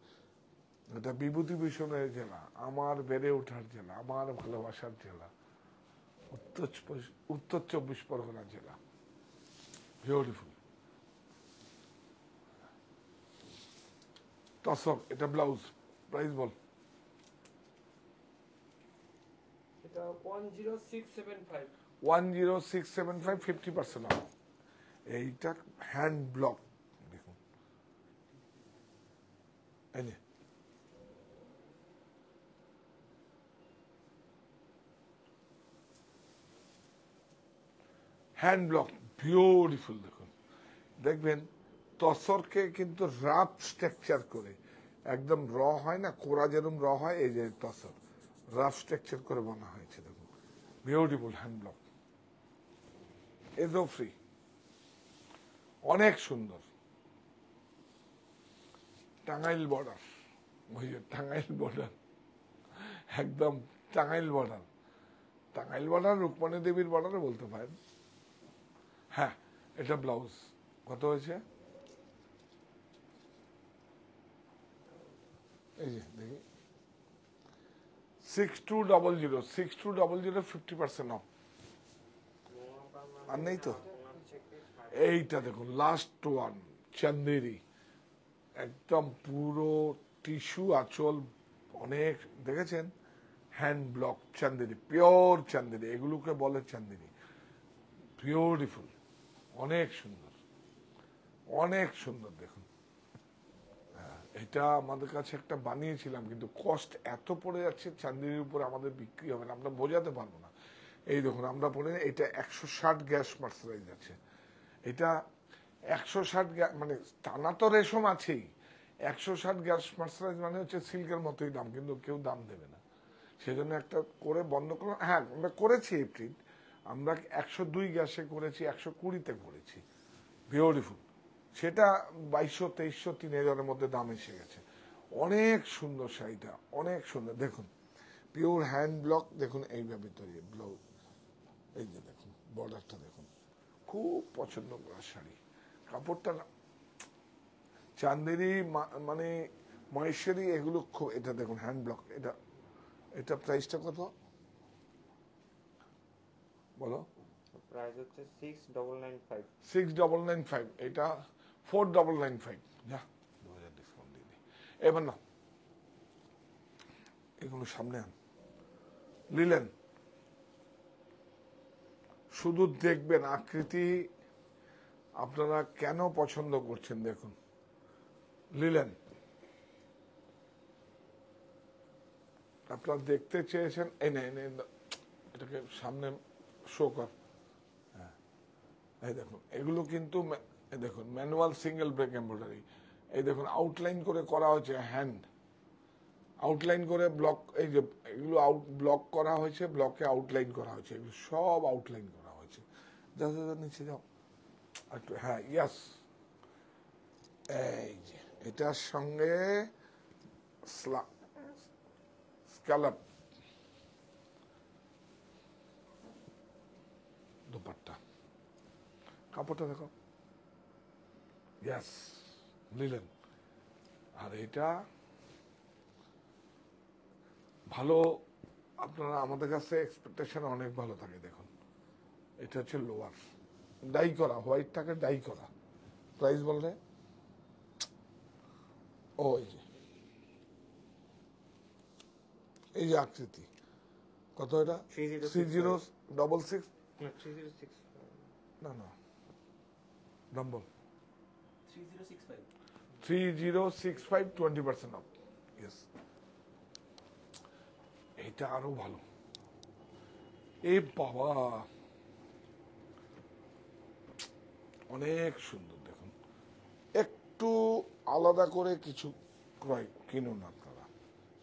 এটা বিভূতিভূষণের জেলা, আমার বেড়ে ওঠার জেলা, আমার ভালোবাসার জেলা, উত্তর 24 পরগনা জেলা। বিউটিফুল তসক, এটা ব্লাউজ, প্রাইস বল। এটা 10675 10675 50% অফ। এইটা হ্যান্ড ব্লক, দেখুন এই যে হ্যান্ড ব্লক, বিউটিফুল। দেখুন দেখবেন তসরকে কিন্তু রাফ স্ট্রাকচার করে, একদম র হয় না, কোরা যেরকম র হয়, এই যে তসর রাফ স্ট্রাকচার করে বানা হয়েছে। দেখুন বিউটিফুল হ্যান্ড ব্লক, এজও ফ্রি, অনেক সুন্দর। টাঙ্গাইল বর্ডার, ওই যে টাঙ্গাইল বর্ডার, একদম টাঙ্গাইল বর্ডার, টাঙ্গাইল বর্ডার রুকমণী দেবীর বর্ডারে বলতে পারেন। হ্যাঁ এটা ব্লাউজ কত হয়েছে, এই যে দেখি 6200 6200 50% অফ। আর নেই তো, এইটা দেখুন লাস্ট ওয়ান, চান্দেরি, একদম পুরো টিস্যু আঁচল, অনেক দেখেছেন, hand block Chanderi, pure Chanderi, এগুলোকে বলে চান্দেরি, বিউটিফুল, অনেক সুন্দর, অনেক সুন্দর। দেখুন এটা আমাদের কাছে একটা বানিয়েছিলাম, কিন্তু কস্ট এত পড়ে যাচ্ছে চান্দেরির উপরে, আমাদের বিক্রি হবে না, আমরা বোঝাতে পারবো না। এই দেখুন আমরা পড়ে, এটা 160 গ্যাস মার্সারাইজ আছে, এটা 160 মানে টানা তো রেশম আছেই, 160 গ্যাস মার্সারাইজ মানে হচ্ছে সিল্কের মতোই দাম, কিন্তু কেউ দাম দেবে না, সেজন্য একটা করে বন্ধ করলাম। হ্যাঁ আমরা করেছি এপ্রিল, আমরা 102 গ্যাসে করেছি, 120-তে করেছি, বিউটিফুল, সেটা 2200 2300 3000-এর মধ্যে দাম এসে গেছে। অনেক সুন্দর শাড়িটা, অনেক সুন্দর। দেখুন পিওর হ্যান্ড ব্লক, দেখুন এইভাবে তৈরি ব্লাউজ, এই যে দেখুন বর্ডারটা দেখুন, খুব পছন্দ করার শাড়ি, কাপড়টা চান্দেরি মানে মহেশ্বরী, এগুলো খুব, এটা দেখুন হ্যান্ড ব্লক, এটা এটা প্রাইসটা কত বলো? প্রাইস হচ্ছে 6995। 6995, এটা 4995। যা 2000 ডিসকাউন্ট দিয়ে দিই। এবার না এগুলো সামনে আন, লিলেন, শুধু দেখবেন আকৃতি, আপনারা কেন পছন্দ করছেন দেখুন, লিলেন আপনারা দেখতে চেয়েছেন, এই এটাকে সামনে শো কর। হ্যাঁ এই দেখুন এগুলো কিন্তু এই দেখুন ম্যানুয়াল সিঙ্গেল ব্রেক এমব্রয়ডারি, এই দেখুন আউটলাইন করে করা হয়েছে, হ্যান্ড আউটলাইন করে ব্লক, এই যে এগুলো ব্লক করা হয়েছে, ব্লকে আউটলাইন করা হয়েছে, এগুলো সব আউটলাইন করা হয়েছে। যা নিচে যাও একটু, হ্যাঁ ইয়াস, এই যে এটার সঙ্গে স্ক্যালপ দুপাট্টা, কাপড়টা দেখো ইয়াস নিলেন। আর এটা ভালো, আপনারা আমাদের কাছে এক্সপেকটেশন অনেক ভালো থাকে। দেখুন এটা হচ্ছে লোয়ার, ডাই করা, হোয়াইটটাকে ডাই করা। প্রাইস বললে ও এই যে আকৃতি কত, এটা 3066 3066 না না দাম বল 3065 3065 20% অফ। ইয়েস, এটা আরো ভালো। এ বাবা অনেক সুন্দর। দেখুন একটু আলাদা করে কিছু ক্রয় কিনুন আপনারা,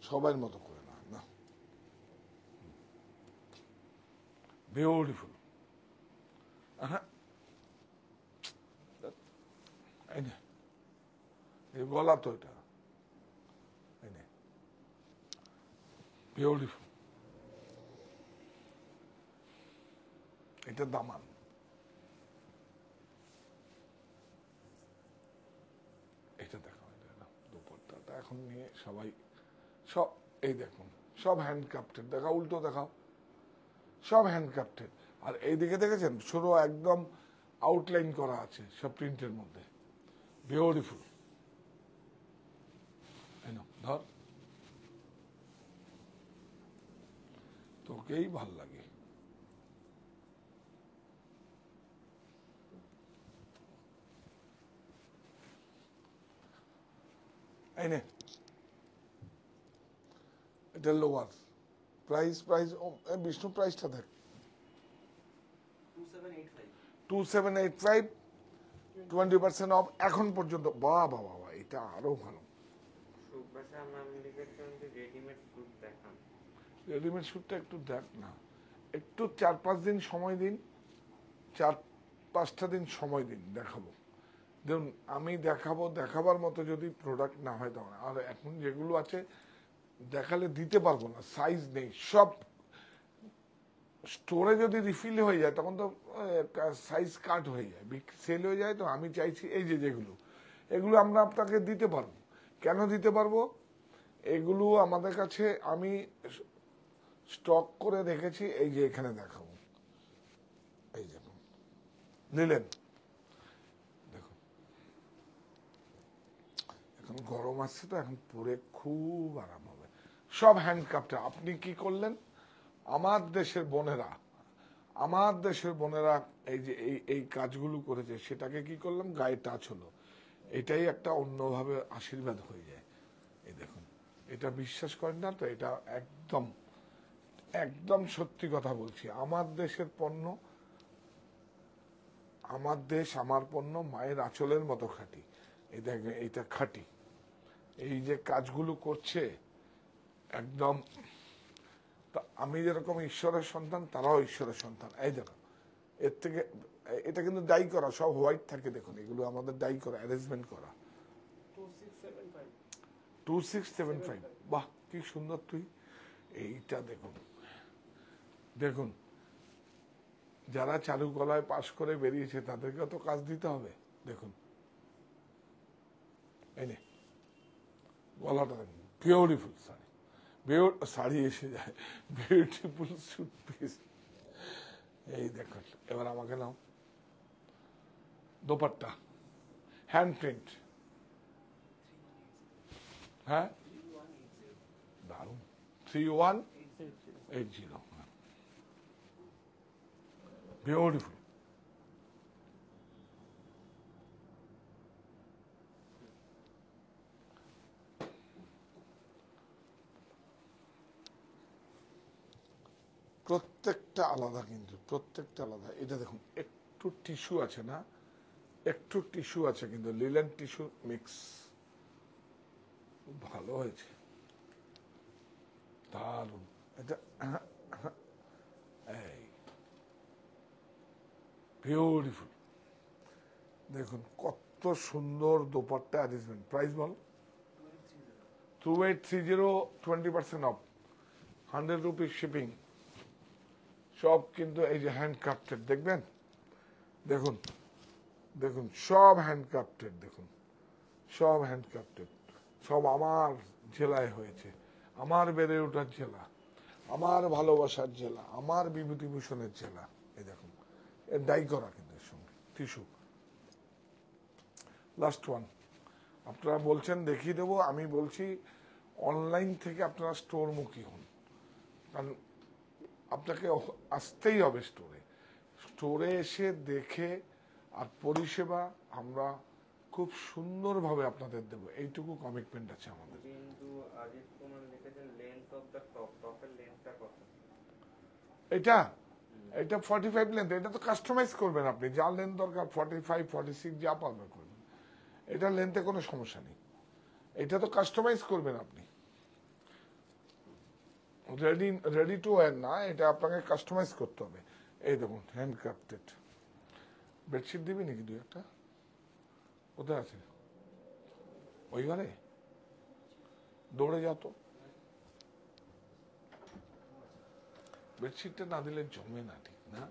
সবার মতো করে না না। বিউটিফুল। হ্যাঁ এই নে, এই গলা তো এটা, এই নে বিউটিফুল। এটা দামান। এটা দেখো, এটা দুপুরটা এখন নিয়ে সবাই সব, এই দেখুন সব হ্যান্ডক্রাফটেড। দেখা উল্টো দেখাও, সব হ্যান্ডক্রাফটেড। আর এইদিকে দেখেছেন শুরু একদম আউটলাইন করা আছে সব প্রিন্টের মধ্যে। বিউটিফুল। ধর তোকেই ভাল লাগে। এই নে, এটা লোয়ার প্রাইস। বিষ্ণু প্রাইসটা দেখ, 2785 2785 20% অফ এখন পর্যন্ত। বাহ বাহ বাহ, এটা আরো ভালো। সুব্বাসা ম্যাম লিখেছেন যে রেডিমেড স্যুট দেখান। রেডিমেড স্যুটটা একটু দেখ না, একটু 4-5 দিন সময় দিন, 4-5টা দিন সময় দিন, দেখাবো। দেখুন আমি দেখাবার মতো যদি প্রোডাক্ট না হয় তখন। আর এখন যেগুলো আছে দেখালে দিতে পারবো না, সাইজ নেই। সব স্টোরে যদি রিফিল হয়ে যায় তখন তো সাইজ কাট হয়ে যায়, সেল হয়ে যায়। তো আমি চাইছি এই যে যেগুলো, এগুলো আমরা আপনাকে দিতে পারবো। কেন দিতে পারবো? এগুলো আমাদের কাছে আমি স্টক করে রেখেছি। এই যে এখানে দেখাবো, এই যে নিলেন, দেখুন এখন গরম আসছে তো, এখন পরে খুব আরাম হবে। সব হ্যান্ডক্রাফটে। আপনি কি করলেন, আমার দেশের বোনেরা এই যে এই কাজগুলো করেছে, সেটাকে কি করলাম, গায়ে টাচ হলো। এটাই একটা অন্যভাবে আশীর্বাদ হয়ে যায়। এই দেখুন, এটা বিশ্বাস করেন না তো, এটা একদম একদম সত্যি কথা বলছি। আমার দেশের পণ্য, আমার দেশ আমার পণ্য, মায়ের আঁচলের মতো খাঁটি। এই দেখেন এইটা খাঁটি। এই যে কাজগুলো করছে একদম, আমি যেরকম ঈশ্বরের সন্তান, তারাও ঈশ্বরের সন্তান। এই দেখো এর থেকে, এটা কিন্তু ডাই করা, সব হোয়াইট থাকে। দেখুন এগুলো আমাদের ডাই করা, অ্যারেঞ্জমেন্ট করা। 2675 2675। বাহ কি সুন্দর। তুই এইটা দেখুন, দেখুন যারা চারুকলায় পাশ করে বেরিয়েছে তাদেরকেও তো কাজ দিতে হবে। দেখুন এই নে, গলাটা দেখুন, বিউটিফুল শাড়ি, শাড়ি এসে যায়, বিউটিফুল স্যুট পিস। এই দেখুন, এবার আমাকে নাও দোপাট্টা, হ্যান্ড প্রিন্ট। হ্যাঁ দারুন, 3180। বিউটিফুল। প্রত্যেকটা আলাদা, কিন্তু প্রত্যেকটা আলাদা। এটা দেখুন একটু টিস্যু আছে না, একটু টিস্যু আছে, কিন্তু লিলেন টিস্যু মিক্স, খুব ভালো হয়েছে, দারুন। এটা এই বিউটিফুল। দেখুন কত সুন্দর dupatta arrangement. Price ball, 2830 20% of, 100 rupees shipping. সব কিন্তু এই যে হ্যান্ডক্রাফটেড। দেখবেন, দেখুন দেখুন সব হ্যান্ডক্রাফটেড, দেখুন সব হ্যান্ডক্রাফটেড, সব আমার জেলায় হয়েছে, আমার বেড়ে ওঠার জেলা, আমার ভালোবাসার জেলা, আমার বিভূতিভূষণের জেলা। এই দেখুন এর ডাই করা কিন্তু এর সঙ্গে টিস্যু। লাস্ট ওয়ান, আপনারা বলছেন দেখিয়ে দেবো, আমি বলছি অনলাইন থেকে আপনারা স্টোরমুখী হন, কারণ আপনাকে আসতেই হবে স্টোরে। স্টোরে এসে দেখে আর পরিষেবা আমরা খুব সুন্দরভাবে আপনাদের দেবো, এইটুকু কমিটমেন্ট আছে আমাদের। বিন্দু আজিত কুমার লিখেছেন লেন্থ অফ দ্য টপের লেন্থটা কত? এটা এটা 45 লেন্থ, এটা তো কাস্টমাইজ করবেন আপনি, যা লেন্থ দরকার 45 46 যা পারবেন করবেন, এটা লেন্থে কোনো সমস্যা নেই, এটা তো কাস্টমাইজ করবেন আপনি, রেডি টু ওয়্যার না, এটা আপনাকে কাস্টমাইজ করতে হবে। এই দেখুন হ্যান্ডক্রাফটেড। বেডশিট দিবি নাকি দুই একটা? কোথায় আছে? ওই ঘরে দৌড়ে যাও তো, বেডশিটটা না দিলে জমে না, ঠিক না?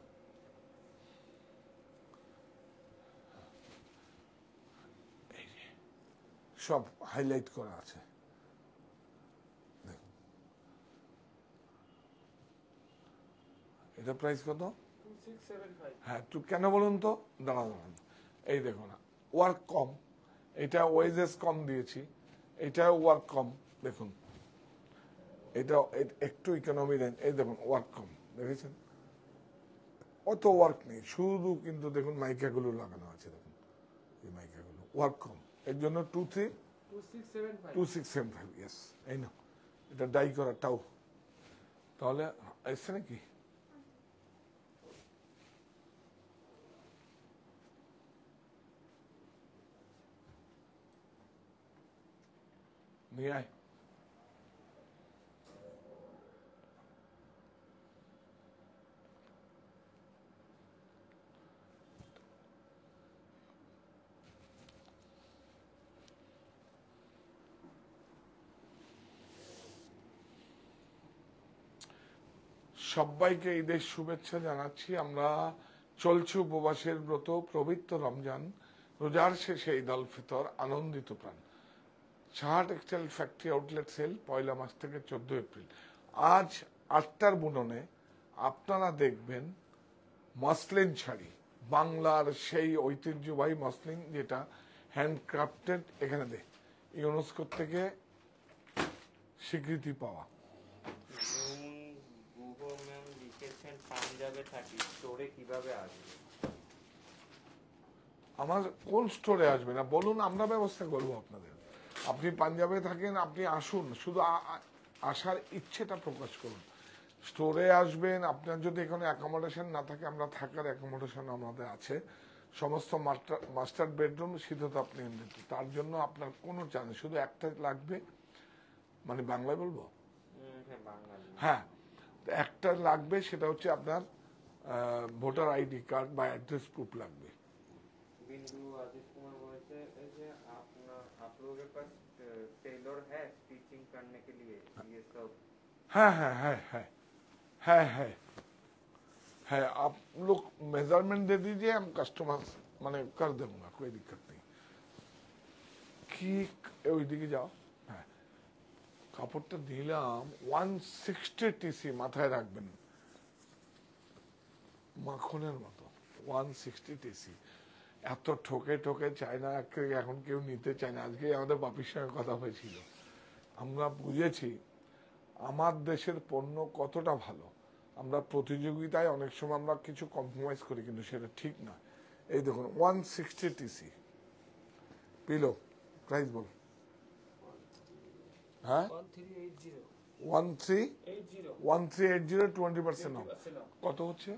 এই যে সব হাইলাইট করা আছে, দেখুন। এটা প্রাইস কত? 2675 হ্যাঁ একটু কেন বলুন তো, দাঁড়ান। এই দেখুন ওয়ার্ক কম, এটা ওয়েজেস কম দিয়েছি, এটা ওয়ার্ক কম, দেখুন এটা একটু ইকোনমি রেঞ্জ, এই দেখুন ওয়ার্ক কম, দেখেছেন? অত ওয়ার্ক নেই, শুধু কিন্তু দেখুন মাইকাগুলো লাগানো আছে, দেখুন এই মাইকাগুলো ওয়ার্ক কম, এর জন্য 2675 2675 ইয়েস। এই না এটা ডাই করা টাও, তাহলে এসছে নাকি? নিয়ে আয়। সবাইকে ঈদের শুভেচ্ছা জানাচ্ছি। আমরা চলছে উপবাসের ব্রত, পবিত্র রমজান, রোজার শেষে ঈদ আল ফিতর, আনন্দিত প্রাণ। Saha textile factory outlet sale 1 মাস থেকে 14 এপ্রিল। আজ 8টার বুননে আপনারা দেখবেন মসলিন শাড়ি, বাংলার সেই ঐতিহ্যবাহী মসলিন, যেটা হ্যান্ডক্রাফটেড, এখানে দে ইউনেস্কো থেকে স্বীকৃতি পাওয়া। গুহ ম্যাম লিখেছেন পাঞ্জাবে থাকি, স্টোরে কিভাবে আসবে? আমার কোন স্টোরে আসবে না বলুন, আমরা ব্যবস্থা করবো আপনাদের। আপনি পাঞ্জাবে থাকেন, আপনি আসুন, শুধু আসার ইচ্ছেটা প্রকাশ করুন। স্টোরে আসবেন, আপনার যদি এখানে অ্যাকোমোডেশন না থাকে, আমরা থাকার অ্যাকোমোডেশন আমাদের আছে, সমস্ত মাস্টার বেডরুম, শীততাপ নিয়ন্ত্রিত। তার জন্য আপনার কোনো চান নেই, শুধু একটা লাগবে, মানে বাংলায় বলবো, হ্যাঁ বাঙালি। হ্যাঁ একটা লাগবে, সেটা হচ্ছে আপনার ভোটার আইডি কার্ড বা অ্যাড্রেস প্রুফ লাগবে। बिंदु अजीत कुमार बोलते हैं कि आप लोगों के पास टेलर है स्टिचिंग करने के लिए ये सब? हाँ हाँ है है है है है आप लोग मेजरमेंट दे दीजिए, हम कस्टमर माने कर दूंगा, कोई दिक्कत नहीं। ঠিক ওইদিকে যাও, হ্যাঁ কাপড়টা দিলাম 160 টিসি, মাথায় রাখবেন, মাখনের মতো 160 টিসি। এত ঠকে ঠকে চায়না এখন কেউ নিতে চায় না। আজকে আমাদের বাপির সঙ্গে কথা হয়েছিল, আমরা বুঝেছি আমার দেশের পণ্য কতটা ভালো। আমরা প্রতিযোগিতায় অনেক সময় আমরা কিছু কম্প্রোমাইজ করি, কিন্তু সেটা ঠিক না। এই দেখুন 160 টিসি পিলো, প্রাইস বল। হ্যাঁ 1380 1380 20% অফ। কত হচ্ছে?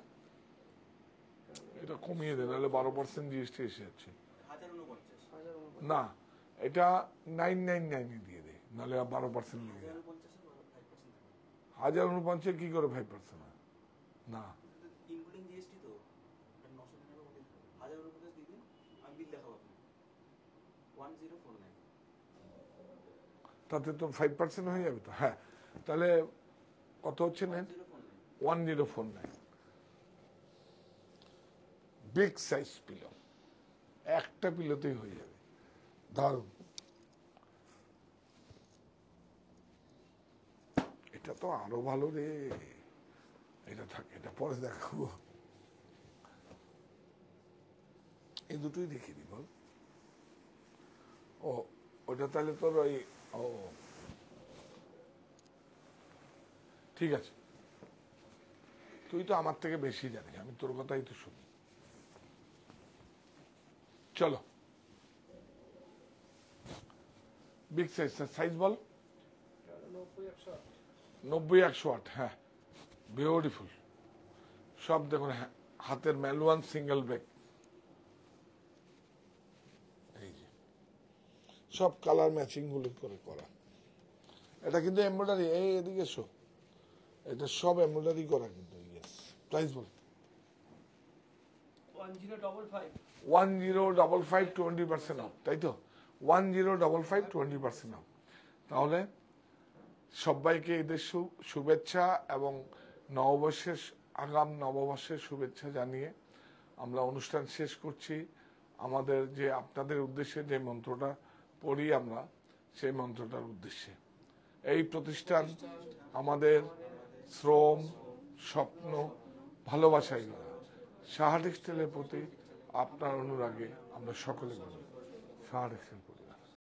এটা কমিয়ে দেন, নাহলে 12% জিএসটি এসে যাচ্ছে। 1049 না এটা 999 দিয়ে দে, নাহলে 12% লেগে যাবে। 1049 কি করে 5% হয়? না ইনক্লুডিং জিএসটি তো 999 1049 দিবেন, আমি বিল দেখাবো আপনাকে 1049। তাতে তো 5% হয়ে যাবে তো। হ্যাঁ তাহলে কত হচ্ছে নেন? 1049। বিগ সাইজ পিলো একটা পিলোতেই হয়ে যাবে। দারুণ। এটা তো আরো ভালো রে, এটা থাকে, এটা পরে দেখাবো। এই দুটোই দেখিয়ে দি বল। ও ওটা তাহলে তোর ওই, ও ঠিক আছে, তুই তো আমার থেকে বেশি জানিস, আমি তোর কথাই তো শুনি। চলো বিগ সাইজ, সাইজ বল। 90-108, হ্যাঁ বিউটিফুল। সব দেখুন, হাতের ম্যানুয়াল সিঙ্গেল ব্রেক, এই যে সব কালার ম্যাচিং গুলো করে করা। এটা কিন্তু এমব্রয়ডারি, এই এদিকে এসো, এটা সব এমব্রয়ডারি করা কিন্তু। Yes, price ball. 1055 1055, 20% অফ, তাই তো? 1055, 20% অফ। তাহলে সবাইকে ঈদের শুভেচ্ছা এবং নববর্ষের, আগাম নববর্ষের শুভেচ্ছা জানিয়ে আমরা অনুষ্ঠান শেষ করছি। আমাদের যে আপনাদের উদ্দেশ্যে যে মন্ত্রটা পড়ি আমরা, সেই মন্ত্রটার উদ্দেশ্যে। এই প্রতিষ্ঠান আমাদের শ্রম, স্বপ্ন, ভালোবাসাই গড়া। সাহা টেক্সটাইলের প্রতি আপনার অনুরাগে আমরা সকলে গড়ি। সাহা টেক্সটাইল।